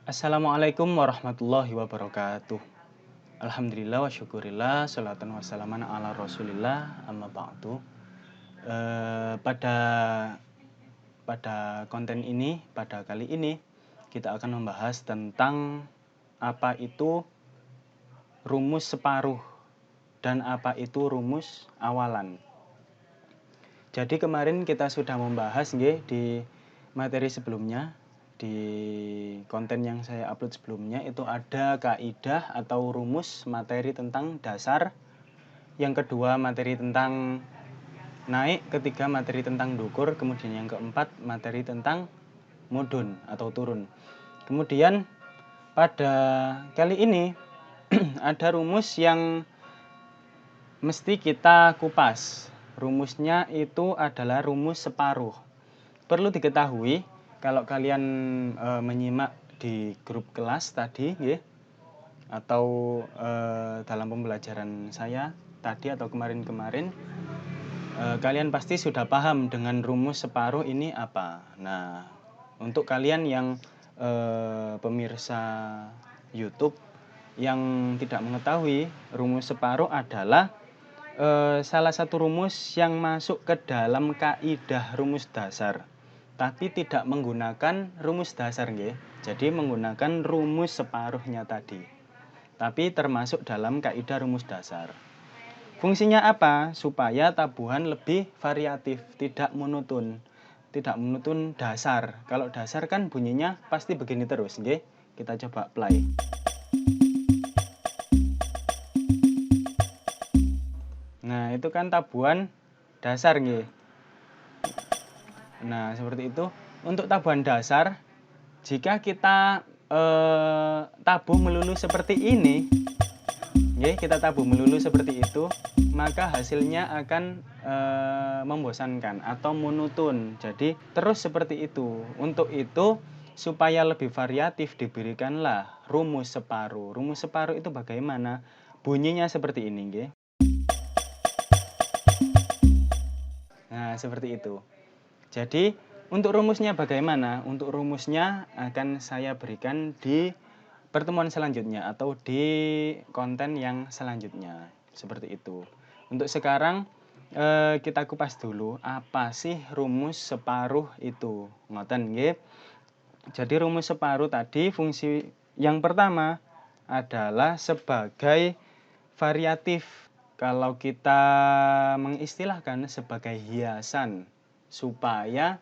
Assalamualaikum warahmatullahi wabarakatuh. Alhamdulillah wa syukurillah, salatan wassalaman ala rasulillah, amma ba'du. Pada konten ini, pada kali ini, kita akan membahas tentang apa itu rumus separuh dan apa itu rumus awalan. Jadi kemarin kita sudah membahas di materi sebelumnya, di konten yang saya upload sebelumnya itu ada kaidah atau rumus materi tentang dasar, yang kedua materi tentang naik, ketiga materi tentang dukur, kemudian yang keempat materi tentang mudun atau turun. Kemudian pada kali ini ada rumus yang mesti kita kupas. Rumusnya itu adalah rumus separuh. Perlu diketahui kalau kalian menyimak di grup kelas tadi atau dalam pembelajaran saya tadi atau kemarin-kemarin, kalian pasti sudah paham dengan rumus separuh ini apa. Nah, untuk kalian yang pemirsa YouTube yang tidak mengetahui, rumus separuh adalah salah satu rumus yang masuk ke dalam kaidah rumus dasar, tapi tidak menggunakan rumus dasar Jadi menggunakan rumus separuhnya tadi, tapi termasuk dalam kaidah rumus dasar. Fungsinya apa? Supaya tabuhan lebih variatif, tidak monoton. Tidak monoton dasar. Kalau dasar kan bunyinya pasti begini terus, Kita coba play. Nah, itu kan tabuhan dasar, Nah, seperti itu. Untuk tabuhan dasar, jika kita tabuh melulu seperti ini, kita tabuh melulu seperti itu, maka hasilnya akan membosankan atau monoton. Jadi terus seperti itu. Untuk itu, supaya lebih variatif, diberikanlah rumus separuh. Rumus separuh itu bagaimana? Bunyinya seperti ini, Nah, seperti itu. Jadi, untuk rumusnya bagaimana? Untuk rumusnya akan saya berikan di pertemuan selanjutnya atau di konten yang selanjutnya. Seperti itu. Untuk sekarang kita kupas dulu apa sih rumus separuh itu. Ngoten nggih. Jadi rumus separuh tadi fungsi yang pertama adalah sebagai variatif. Kalau kita mengistilahkan sebagai hiasan, supaya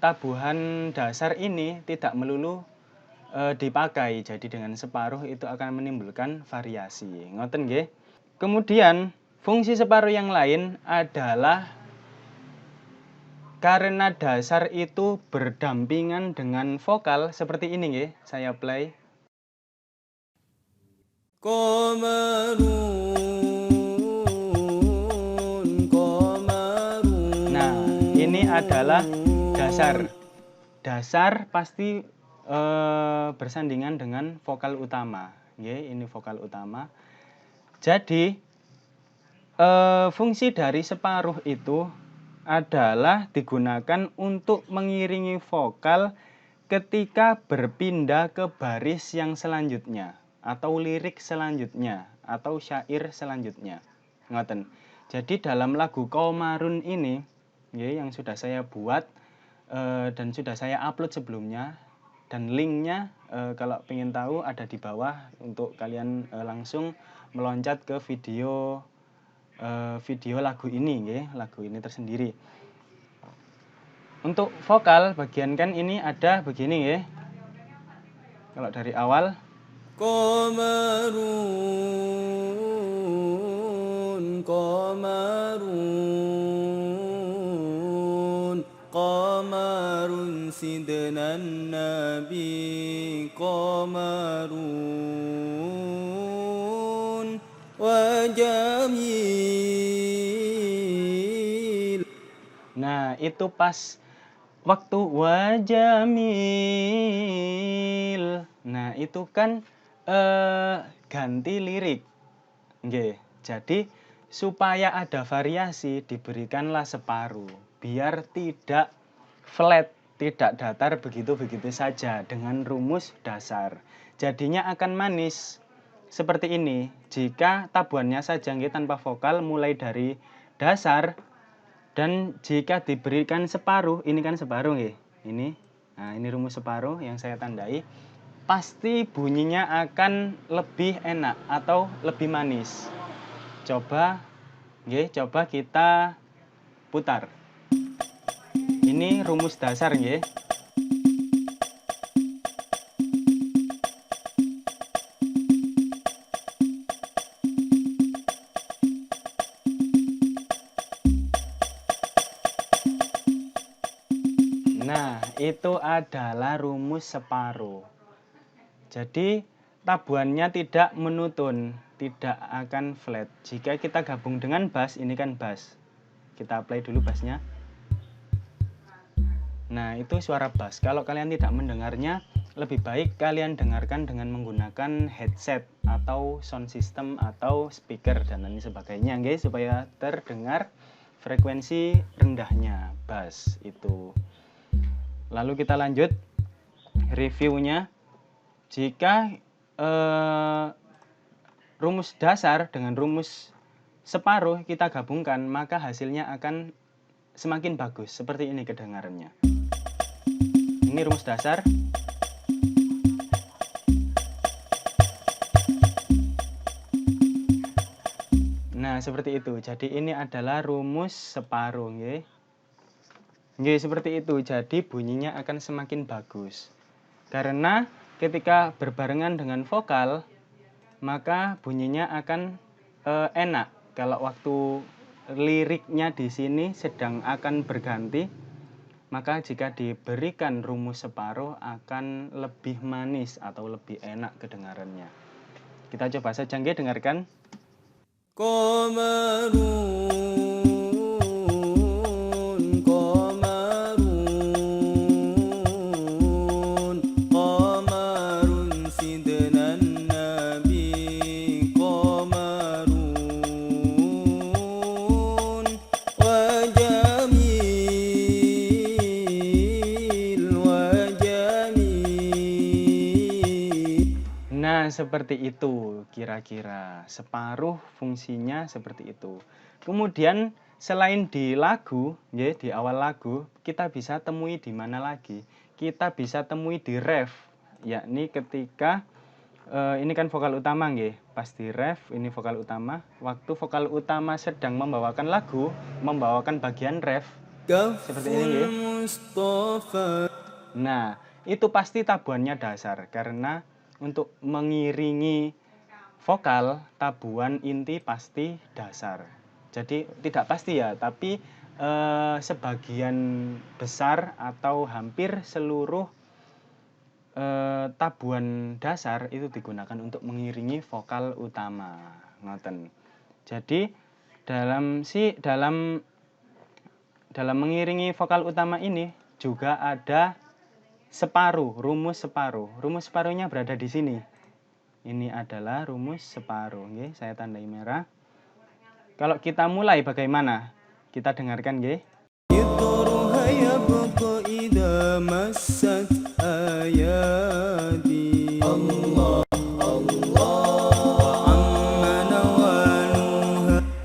tabuhan dasar ini tidak melulu dipakai. Jadi dengan separuh itu akan menimbulkan variasi. Ngoten nggih. Kemudian fungsi separuh yang lain adalah karena dasar itu berdampingan dengan vokal seperti ini nggih. Saya play. Nah, ini adalah dasar. Dasar pasti bersandingan dengan vokal utama. Ini vokal utama. Jadi, fungsi dari separuh itu adalah digunakan untuk mengiringi vokal ketika berpindah ke baris yang selanjutnya, atau lirik selanjutnya, atau syair selanjutnya. Ngoten. Jadi dalam lagu Qomarun ini, yang sudah saya buat dan sudah saya upload sebelumnya, dan linknya kalau pengen tahu ada di bawah untuk kalian langsung meloncat ke video lagu ini, lagu ini tersendiri. Untuk vokal bagian kan ini ada begini Kalau dari awal Qomarun, Qomarun, Qomarun sidnan nabi, Qomarun wa jamil. Nah, itu pas waktu wajamil. Nah, itu kan ganti lirik. Jadi supaya ada variasi diberikanlah separuh biar tidak flat. tidak datar begitu-begitu saja dengan rumus dasar. Jadinya akan manis seperti ini. Jika tabuhannya saja nggih tanpa vokal mulai dari dasar, dan jika diberikan separuh, ini kan separuh nggih. Ini. Nah, ini rumus separuh yang saya tandai. Pasti bunyinya akan lebih enak atau lebih manis. Coba kita putar. Ini rumus dasar nggih. Nah, itu adalah rumus separuh. Jadi, tabuhannya tidak menutun, tidak akan flat. Jika kita gabung dengan bass, ini kan bass. Kita play dulu bassnya. Nah, itu suara bass. Kalau kalian tidak mendengarnya, lebih baik kalian dengarkan dengan menggunakan headset atau sound system atau speaker dan lain sebagainya, guys, supaya terdengar frekuensi rendahnya bass itu. Lalu kita lanjut reviewnya. Jika rumus dasar dengan rumus separuh kita gabungkan, maka hasilnya akan semakin bagus. Seperti ini kedengarannya. Ini rumus dasar. Nah, seperti itu. Jadi ini adalah rumus separuh, nggih. Nggih, seperti itu. Jadi bunyinya akan semakin bagus. Karena ketika berbarengan dengan vokal, maka bunyinya akan enak. Kalau waktu liriknya di sini sedang akan berganti, maka jika diberikan rumus separuh akan lebih manis atau lebih enak kedengarannya. Kita coba saja, nggih, dengarkan. Nah, seperti itu kira-kira. Separuh fungsinya seperti itu. Kemudian selain di lagu, ya, di awal lagu, kita bisa temui di mana lagi? Kita bisa temui di ref, yakni ketika ini kan vokal utama, nggih. Pas di ref, ini vokal utama. Waktu vokal utama sedang membawakan lagu, membawakan bagian ref, seperti ini, nggih. Nah, itu pasti tabuhannya dasar karena untuk mengiringi vokal, tabuhan inti pasti dasar. Jadi tidak pasti ya, tapi sebagian besar atau hampir seluruh tabuhan dasar itu digunakan untuk mengiringi vokal utama. Ngoten. Jadi dalam mengiringi vokal utama ini juga ada separuh, rumus separuh. Rumus separuhnya berada di sini. Ini adalah rumus separuh. Nggih, saya tandai merah. Kalau kita mulai bagaimana? Kita dengarkan, nggih.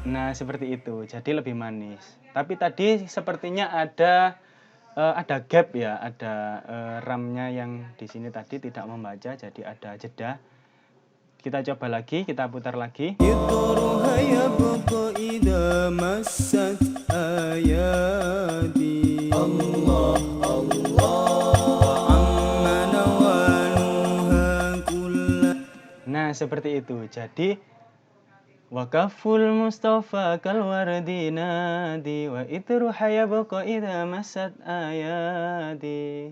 Nah, seperti itu. Jadi lebih manis. Tapi tadi sepertinya ada gap ya, ada RAM-nya yang di sini tadi tidak membaca, jadi ada jeda. Kita coba lagi, kita putar lagi. Nah, seperti itu. Jadi Wakaful Mustafa kalwardi nadi wa itru hayabqa idza masat ayadi.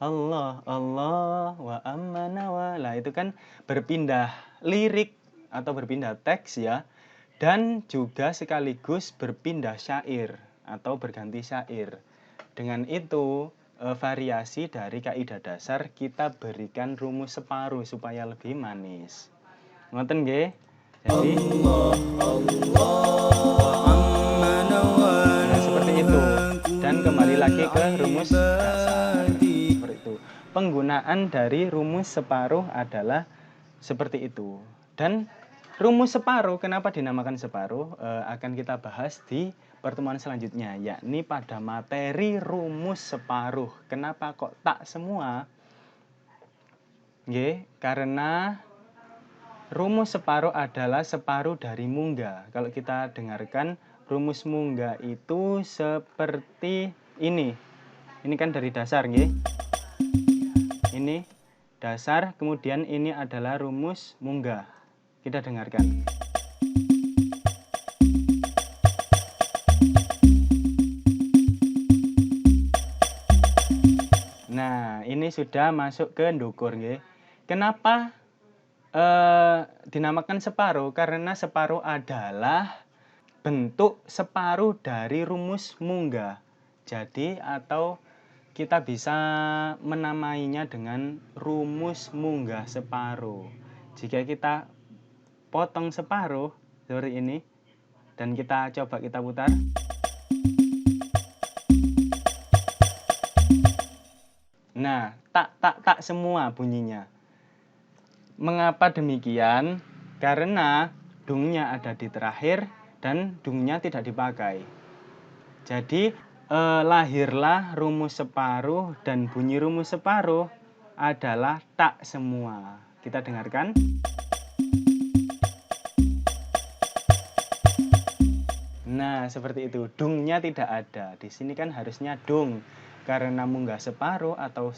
Allah Allah wa ammana wa. Lah itu kan berpindah lirik atau berpindah teks ya. Dan juga sekaligus berpindah syair atau berganti syair. Dengan itu variasi dari kaidah dasar kita berikan rumus separuh supaya lebih manis. Ngoten nggih? Jadi nah, seperti itu. Dan dan kembali lagi ke rumus dasar. Seperti itu. Penggunaan dari rumus separuh adalah seperti itu. Dan rumus separuh, kenapa dinamakan separuh, akan kita bahas di pertemuan selanjutnya, yakni pada materi rumus separuh. Kenapa kok tak semua? Karena rumus separuh adalah separuh dari mungga. Kalau kita dengarkan, rumus mungga itu seperti ini. Ini kan dari dasar, Ini dasar, kemudian ini adalah rumus mungga. Kita dengarkan. Nah, ini sudah masuk ke ndukur, Kenapa dinamakan separuh? Karena separuh adalah bentuk separuh dari rumus mungga. Jadi, atau kita bisa menamainya dengan rumus munggah separuh. Jika kita potong separuh seperti ini dan kita coba kita putar. Nah, tak semua bunyinya. Mengapa demikian? Karena dungnya ada di terakhir dan dungnya tidak dipakai. Jadi lahirlah rumus separuh, dan bunyi rumus separuh adalah tak semua. Kita dengarkan. Nah, seperti itu. Dungnya tidak ada. Di sini kan harusnya dung. Karena munggah separuh atau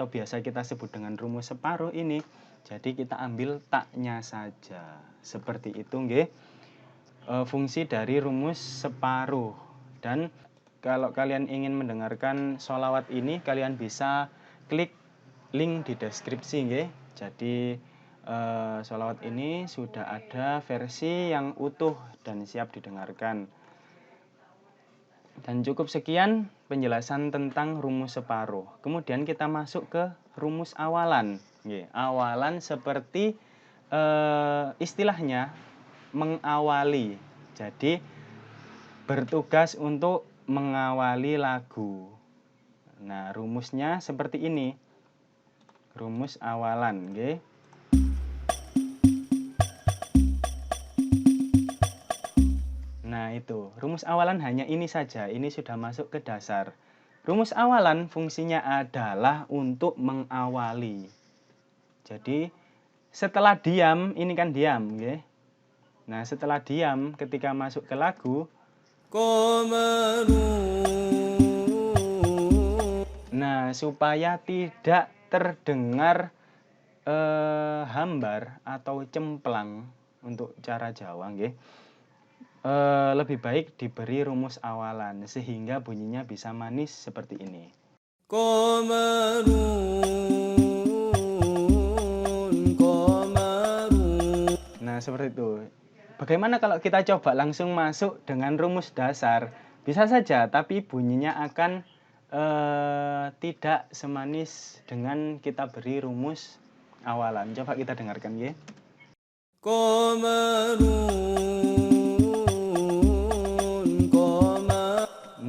biasa kita sebut dengan rumus separuh ini, jadi kita ambil taknya saja. Seperti itu, fungsi dari rumus separuh. Dan kalau kalian ingin mendengarkan sholawat ini, kalian bisa klik link di deskripsi, Jadi sholawat ini sudah ada versi yang utuh dan siap didengarkan. Dan cukup sekian penjelasan tentang rumus separuh. Kemudian kita masuk ke rumus awalan. Awalan seperti istilahnya mengawali. Jadi bertugas untuk mengawali lagu. Nah, rumusnya seperti ini. Rumus awalan, Nah, itu. Rumus awalan hanya ini saja. Ini sudah masuk ke dasar. Rumus awalan fungsinya adalah untuk mengawali. Jadi, setelah diam, ini kan diam, Nah, setelah diam ketika masuk ke lagu, nah, supaya tidak terdengar hambar atau cemplang untuk cara Jawa, lebih baik diberi rumus awalan sehingga bunyinya bisa manis seperti ini. Nah, seperti itu. Bagaimana kalau kita coba langsung masuk dengan rumus dasar? Bisa saja, tapi bunyinya akan tidak semanis dengan kita beri rumus awalan. Coba kita dengarkan,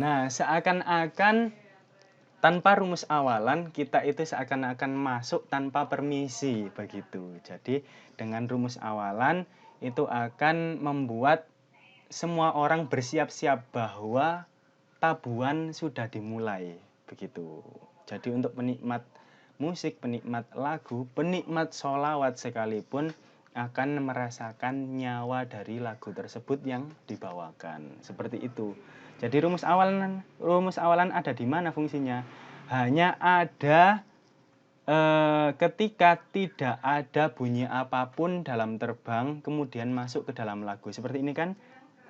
Nah, seakan-akan tanpa rumus awalan, kita itu seakan-akan masuk tanpa permisi, begitu. Jadi, dengan rumus awalan, itu akan membuat semua orang bersiap-siap bahwa tabuhan sudah dimulai, begitu. Jadi, untuk penikmat musik, penikmat lagu, penikmat sholawat sekalipun akan merasakan nyawa dari lagu tersebut yang dibawakan. Seperti itu. Jadi rumus awalan ada di mana fungsinya? Hanya ada ketika tidak ada bunyi apapun dalam terbang kemudian masuk ke dalam lagu. Seperti ini kan?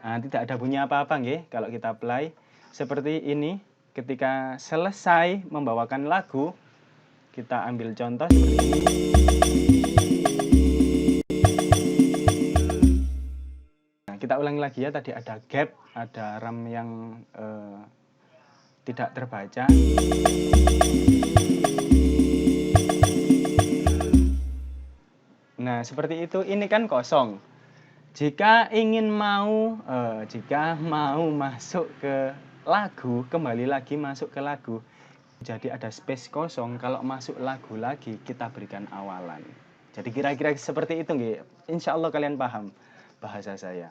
Nah, tidak ada bunyi apa-apa, kalau kita play. Seperti ini, ketika selesai membawakan lagu, kita ambil contoh seperti ini. Kita ulangi lagi ya, tadi ada gap, ada ram yang tidak terbaca. Nah, seperti itu. Ini kan kosong. Jika mau masuk ke lagu, kembali lagi masuk ke lagu. Jadi ada space kosong, kalau masuk lagu lagi kita berikan awalan. Jadi kira-kira seperti itu nggih. Insya Allah kalian paham bahasa saya.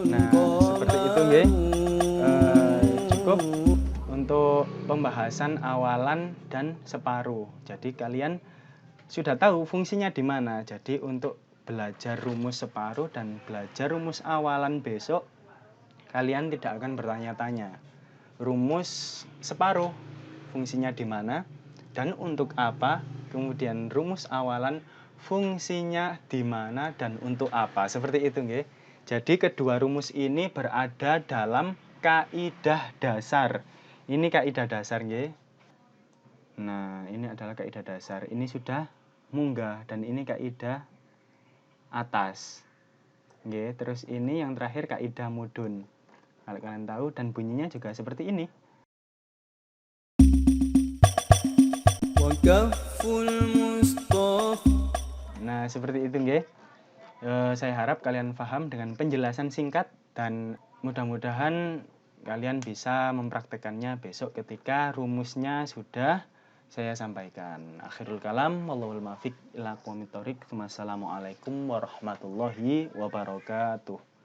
Nah, seperti itu nggih. Cukup untuk pembahasan awalan dan separuh. Jadi kalian sudah tahu fungsinya di mana. Jadi untuk belajar rumus separuh dan belajar rumus awalan besok, kalian tidak akan bertanya-tanya. Rumus separuh fungsinya di mana dan untuk apa, kemudian rumus awalan fungsinya di mana dan untuk apa. Seperti itu nggih. Jadi kedua rumus ini berada dalam kaidah dasar. Ini kaidah dasar nggih. Nah, ini adalah kaidah dasar. Ini sudah munggah dan ini kaidah atas. Nggih, terus ini yang terakhir kaidah mudun. Kalau kalian tahu dan bunyinya juga seperti ini. Nah, seperti itu nggih. Saya harap kalian paham dengan penjelasan singkat dan mudah-mudahan kalian bisa mempraktekannya besok ketika rumusnya sudah saya sampaikan. Akhirul kalam, wallahul muwaffiq ila aqwamit thoriq. Wassalamualaikum warahmatullahi wabarakatuh.